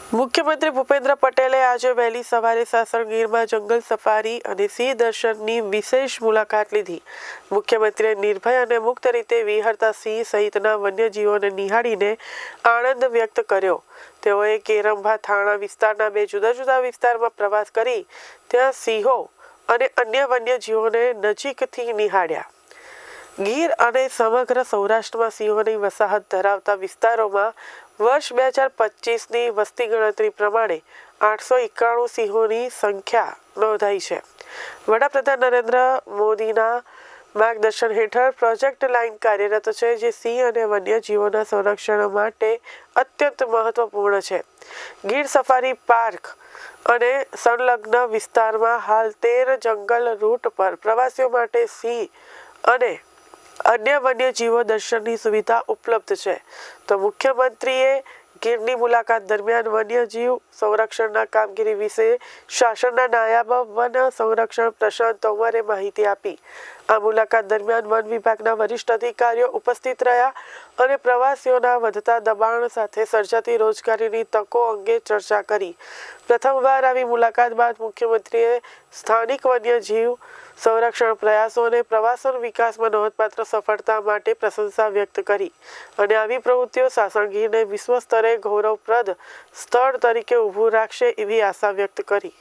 મુખ્યમંત્રી ભૂપેન્દ્ર પટેલે આજે વહેલી સવારે સાસણ ગીરમાં જંગલ સફારી અને સિંહ દર્શનની વિશેષ મુલાકાત લીધી। મુખ્યમંત્રીએ નિર્ભય અને મુક્ત રીતે વિહરતા સિંહ સહિતના વન્યજીવોને નિહાળીને આનંદ વ્યક્ત કર્યો। તેઓએ કેરંભા થાણા વિસ્તારના બે જુદા જુદા વિસ્તારમાં પ્રવાસ કરી ત્યાં સિંહો અને અન્ય વન્યજીવોને નજીકથી નિહાળ્યા। ગીર અને સમગ્ર સૌરાષ્ટ્રમાં સિંહોની વસાહત ધરાવતા વિસ્તારોમાં વર્ષ 2025ની વસ્તી ગણતરી પ્રમાણે 891 સિંહોની સંખ્યા નોંધાઈ છે। વડાપ્રધાન નરેન્દ્ર મોદીના માર્ગદર્શન હેઠળ પ્રોજેક્ટ લાઇન કાર્યરત છે, જે સિંહ અને વન્યજીવોના સંરક્ષણ માટે અત્યંત મહત્વપૂર્ણ છે। ગીર સફારી પાર્ક અને સંલગ્ન વિસ્તારમાં હાલ 13 જંગલ રૂટ પર પ્રવાસીઓ માટે સિંહ અને અન્ય વન્યજીવો દર્શનની સુવિધા ઉપલબ્ધ છે। તો મુખ્યમંત્રીએ ગીરની મુલાકાત દરમિયાન વન્યજીવ સંરક્ષણના કામગીરી વિશે શાસનના નાયબ વન સંરક્ષક પ્રશાંત તોમરે માહિતી આપી। આ મુલાકાત દરમિયાન વન વિભાગના વરિષ્ઠ અધિકારીઓ ઉપસ્થિત રહ્યા અને પ્રવાસીઓના વધતા દબાણ સાથે સર્જાતી રોજગારીની તકો અંગે ચર્ચા કરી। પ્રથમવાર આવી મુલાકાત બાદ મુખ્યમંત્રીએ સ્થાનિક વન્યજીવ સંરક્ષણ પ્રયાસો અને પ્રવાસન વિકાસમાં નોંધપાત્ર સફળતા માટે પ્રશંસા વ્યક્ત કરી અને આવી પ્રવૃત્તિઓ સાસણ ગીરને વિશ્વ સ્તરે ગૌરવપ્રદ સ્થળ તરીકે ઊભું રાખશે એવી આશા વ્યક્ત કરી।